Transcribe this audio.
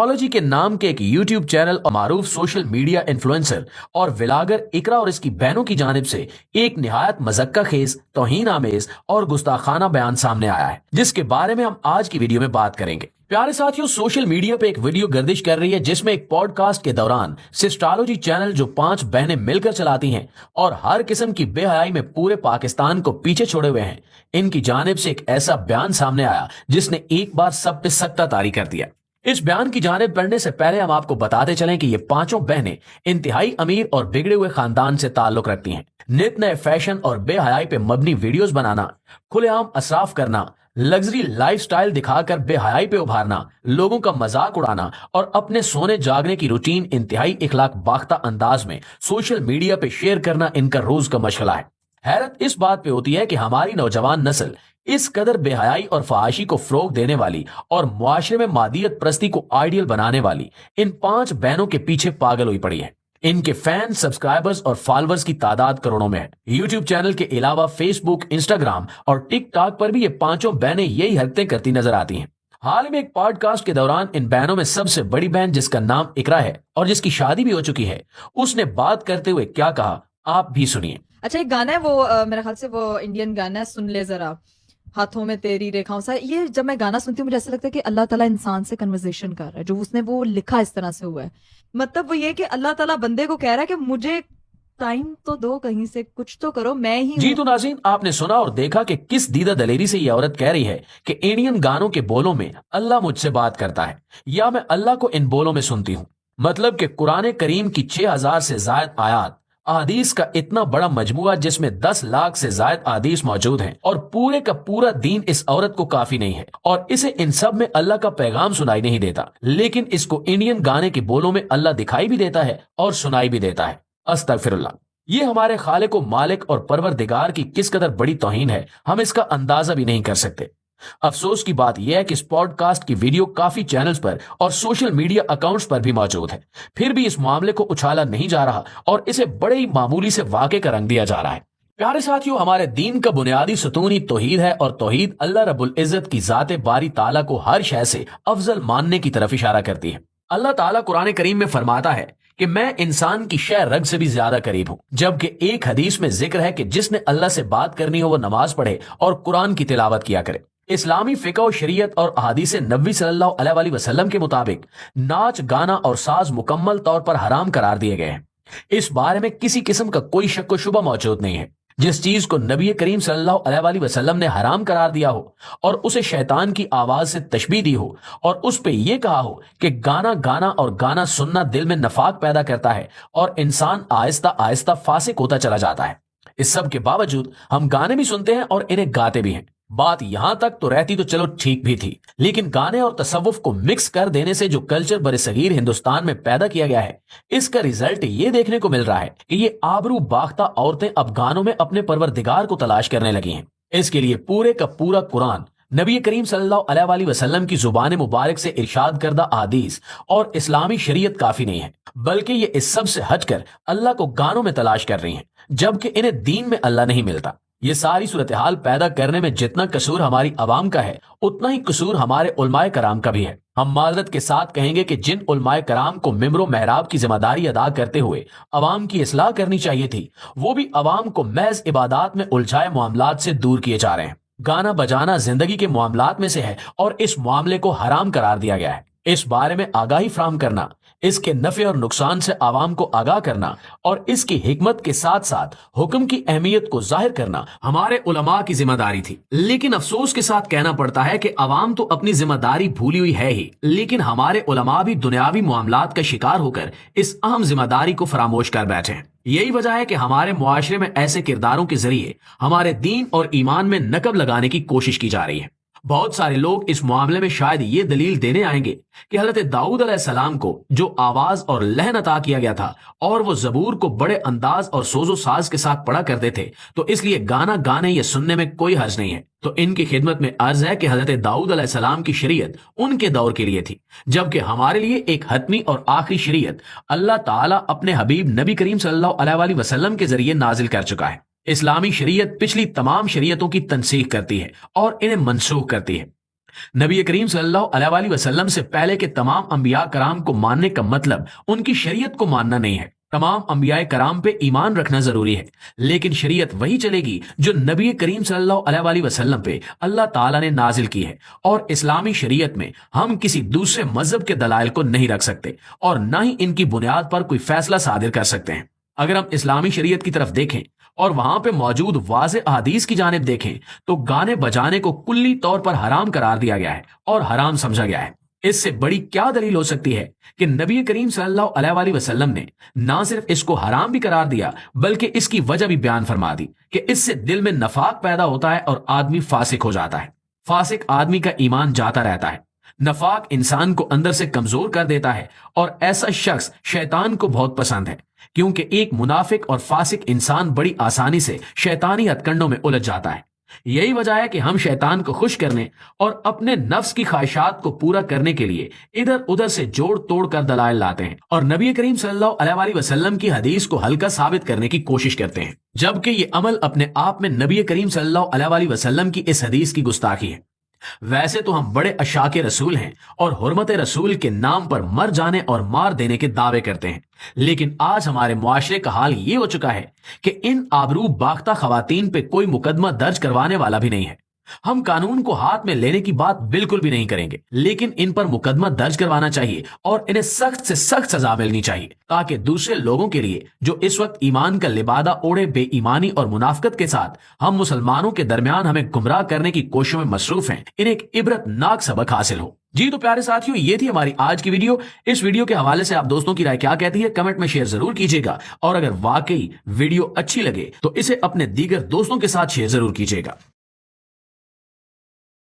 Astrology के नाम के एक यूट्यूब चैनल और मारूफ सोशल मीडिया इन्फ्लुएंसर और व्लॉगर इकरा और इसकी बहनों की जानिब से एक निहायत मज़क्का खेज, तौहीन आमेज और गुस्ताखाना बयान सामने आया है, जिसके बारे में हम आज की वीडियो में बात करेंगे। प्यारे साथियों, सोशल मीडिया पे एक वीडियो गर्दिश कर रही है जिसमें एक पॉडकास्ट के दौरान सिस्ट्रोलॉजी चैनल जो 5 बहनें मिलकर चलाती हैं और हर किस्म की बेहयाई में पूरे पाकिस्तान को पीछे छोड़े हुए हैं, इनकी जानिब से एक ऐसा बयान सामने आया जिसने एक बार सब पे सख्ता तारी कर दिया। इस बयान की जानिब बढ़ने से पहले हम आपको बताते चलें कि ये 5 बहनें इंतहाई अमीर और बिगड़े हुए खानदान से ताल्लुक रखती हैं। नित नए फैशन और बेहयाई पे मबनी वीडियोस बनाना, खुलेआम असराफ करना, लग्जरी लाइफस्टाइल दिखाकर बेहयाई पे उभारना, लोगों का मजाक उड़ाना और अपने सोने जागने की रूटीन इंतहाई इखलाक बाख्ता अंदाज में सोशल मीडिया पे शेयर करना इनका रोज का मशगला है। हैरत इस बात पे होती है कि हमारी नौजवान नस्ल इस कदर बेहयाई और फहाशी को फरोग देने वाली और मुआशरे में मादियत प्रस्ती को आइडियल बनाने वाली इन 5 बहनों के पीछे पागल हुई पड़ी है। इनके फैन, सब्सक्राइबर्स और फॉलोअर्स की तादाद करोड़ों में है। यूट्यूब चैनल के अलावा फेसबुक, इंस्टाग्राम और टिकटॉक पर भी ये 5 बहनें यही हरकतें करती नजर आती हैं। हाल ही में एक पॉडकास्ट के दौरान इन बहनों में सबसे बड़ी बहन, जिसका नाम इकरा है और जिसकी शादी भी हो चुकी है, उसने बात करते हुए क्या कहा, आप भी सुनिए। अच्छा, एक गाना है वो मेरे ख्याल से वो इंडियन गाना है, सुन ले जरा, हाथों में तेरी रेखाओं सा। ये जब मैं गाना सुनती हूँ मुझे ऐसा लगता है कि अल्लाह ताला इंसान से कन्वर्सेशन कर रहा है, जो उसने वो लिखा इस तरह से हुआ है। मतलब वो ये कि अल्लाह ताला बंदे को कह रहा है कि मुझे टाइम तो दो, कहीं से कुछ तो करो, मैं ही जी तो नाज़रीन, आपने सुना और देखा कि किस दीदा दलेरी से ये औरत कह रही है कि इंडियन गानों के बोलों में अल्लाह मुझसे बात करता है या मैं अल्लाह को इन बोलों में सुनती हूँ। मतलब कि कुरान करीम की 6000 से जायद आयात, अहादीस का इतना बड़ा मजमुआ जिसमें 10 लाख से जायद अहादीस मौजूद हैं और पूरे का पूरा दीन इस औरत को काफी नहीं है और इसे इन सब में अल्लाह का पैगाम सुनाई नहीं देता, लेकिन इसको इंडियन गाने के बोलों में अल्लाह दिखाई भी देता है और सुनाई भी देता है। अस्तगफिरुल्लाह। ये हमारे खालिक व मालिक और परवरदिगार की किस कदर बड़ी तौहीन है, हम इसका अंदाजा भी नहीं कर सकते। अफसोस की बात यह है कि इस पॉडकास्ट की वीडियो काफी चैनल्स पर और सोशल मीडिया अकाउंट्स पर भी मौजूद है, फिर भी इस मामले को उछाला नहीं जा रहा और इसे बड़े ही मामूली से वाक़े का रंग दिया जा रहा है। प्यारे साथियों, हमारे दीन का बुनियादी सतून ही तौहीद है और तौहीद अल्लाह रब्बुल इज्जत की जाते बारी ताला को हर शय से अफजल मानने की तरफ इशारा करती है। अल्लाह ताला कुरान करीम में फरमाता है कि मैं इंसान की शय रग से भी ज्यादा करीब हूँ, जबकि एक हदीस में जिक्र है कि जिसने अल्लाह से बात करनी हो वो नमाज पढ़े और कुरान की तिलावत किया करे। इस्लामी फिक़ह और शरीयत और अहादीस नबी सल्लल्लाहु अलैहि वसल्लम के मुताबिक नाच, गाना और साज मुकम्मल तौर पर हराम करार दिए गए हैं। इस बारे में किसी किस्म का कोई शक व शुबा मौजूद नहीं है। जिस चीज को नबी करीम सल्लल्लाहु अलैहि वसल्लम ने हराम करार दिया हो और उसे शैतान की आवाज से तशबीह दी हो और उस पे ये कहा हो कि गाना गाना और गाना सुनना दिल में नफाक पैदा करता है और इंसान आहिस्ता आहिस्ता फासिक होता चला जाता है, इस सब के बावजूद हम गाने भी सुनते हैं और इन्हें गाते भी हैं। बात यहां तक तो रहती तो चलो ठीक भी थी, लेकिन गाने और तसव्वुफ को मिक्स कर देने से जो कल्चर बरसगीर हिंदुस्तान में पैदा किया गया है, इसका रिजल्ट ये देखने को मिल रहा है कि ये आबरू बाख्ता औरतें अब गानों में अपने परवरदिगार को तलाश करने लगी हैं। इसके लिए पूरे का पूरा कुरान, नबी करीम सल्लल्लाहु अलैहि वसल्लम की जुबान मुबारक से इरशाद करदा अहादीस और इस्लामी शरीयत काफी नहीं है, बल्कि ये इस सब से हटकर अल्लाह को गानों में तलाश कर रही हैं, जबकि इन्हें दीन में अल्लाह नहीं मिलता। ये सारी सूरत हाल पैदा करने में जितना कसूर हमारी अवाम का है, उतना ही कसूर हमारे उलमाए कराम का भी है। हम माजरत के साथ कहेंगे कि जिन उलमाए कराम को मिम्बरो महराब की जिम्मेदारी अदा करते हुए अवाम की इस्लाह करनी चाहिए थी, वो भी अवाम को महज इबादत में उलझाए मामलात से दूर किए जा रहे हैं। गाना बजाना जिंदगी के मामलात में से है और इस मामले को हराम करार दिया गया है। इस बारे में आगाही फराहम करना, इसके नफे और नुकसान से आवाम को आगाह करना और इसकी हिकमत के साथ साथ हुक्म की अहमियत को जाहिर करना हमारे उलमा की जिम्मेदारी थी। लेकिन अफसोस के साथ कहना पड़ता है कि आवाम तो अपनी जिम्मेदारी भूली हुई है ही, लेकिन हमारे उलमा भी दुनियावी मामलात का शिकार होकर इस अहम जिम्मेदारी को फरामोश कर बैठे हैं। यही वजह है कि हमारे मुआशरे में ऐसे किरदारों के जरिए हमारे दीन और ईमान में नकब लगाने की कोशिश की जा रही है। बहुत सारे लोग इस मामले में शायद ये दलील देने आएंगे कि हजरत दाऊद अलैहिस्सलाम को जो आवाज और लहन अता किया गया था और वो जबूर को बड़े अंदाज और सोजो साज के साथ पढ़ा करते थे, तो इसलिए गाना गाने या सुनने में कोई हर्ज नहीं है। तो इनकी खिदमत में अर्ज है कि हजरत दाऊद अलैहिस्सलाम की शरीयत उनके दौर के लिए थी, जबकि हमारे लिए एक हतमी और आखिरी शरीयत अल्लाह ताला अपने हबीब नबी करीम सल्लल्लाहु अलैहि वसल्लम के जरिए नाजिल कर चुका है। इस्लामी शरीयत पिछली तमाम शरीयतों की तनसीख करती है और इन्हें मनसूख करती है। नबी करीम सल्लल्लाहु अलैहि वसल्लम से पहले के तमाम अंबिया कराम को मानने का मतलब उनकी शरीयत को मानना नहीं है। तमाम अंबिया कराम पे ईमान रखना जरूरी है, लेकिन शरीयत वही चलेगी जो नबी करीम सल्लल्लाहु अलैहि वसल्लम पे अल्लाह ताला ने नाजिल की है। और इस्लामी शरीयत में हम किसी दूसरे मजहब के दलाइल को नहीं रख सकते और न ही इनकी बुनियाद पर कोई फैसला सादिर कर सकते हैं। अगर हम इस्लामी शरीयत की तरफ देखें और वहां पे मौजूद वाज़े अहादीस की जानिब देखें तो गाने बजाने को कुल्ली तौर पर हराम करार दिया गया है और हराम समझा गया है। इससे बड़ी क्या दलील हो सकती है कि नबी करीम सल्लल्लाहु अलैहि वसल्लम ने ना सिर्फ इसको हराम भी करार दिया बल्कि इसकी वजह भी बयान फरमा दी कि इससे दिल में नफाक पैदा होता है और आदमी फासिक हो जाता है। फासिक आदमी का ईमान जाता रहता है। नफाक इंसान को अंदर से कमजोर कर देता है और ऐसा शख्स शैतान को बहुत पसंद है, क्योंकि एक मुनाफिक और फासिक इंसान बड़ी आसानी से शैतानी हथकंडों में उलझ जाता है। यही वजह है कि हम शैतान को खुश करने और अपने नफ्स की ख्वाहिशात को पूरा करने के लिए इधर उधर से जोड़ तोड़ कर दलाइल लाते हैं और नबी करीम सल्लल्लाहु अलैहि वसल्लम की हदीस को हल्का साबित करने की कोशिश करते हैं, जबकि ये अमल अपने आप में नबी करीम सल्लल्लाहु अलैहि वसल्लम की इस हदीस की गुस्ताखी है। वैसे तो हम बड़े अशाके रसूल हैं और हुर्मत रसूल के नाम पर मर जाने और मार देने के दावे करते हैं, लेकिन आज हमारे मुआशरे का हाल ये हो चुका है कि इन आबरू बाख्ता खवातीन पे कोई मुकदमा दर्ज करवाने वाला भी नहीं है। हम कानून को हाथ में लेने की बात बिल्कुल भी नहीं करेंगे, लेकिन इन पर मुकदमा दर्ज करवाना चाहिए और इन्हें सख्त से सख्त सजा मिलनी चाहिए, ताकि दूसरे लोगों के लिए जो इस वक्त ईमान का लिबादा ओढ़े बेईमानी और मुनाफिकत के साथ हम मुसलमानों के दरमियान हमें गुमराह करने की कोशिशों में मसरूफ हैं, इन्हें एक इबरतनाक सबक हासिल हो। जी तो प्यारे साथियों, ये थी हमारी आज की वीडियो। इस वीडियो के हवाले से आप दोस्तों की राय क्या कहती है कमेंट में शेयर जरूर कीजिएगा और अगर वाकई वीडियो अच्छी लगे तो इसे अपने दीगर दोस्तों के साथ शेयर जरूर कीजिएगा।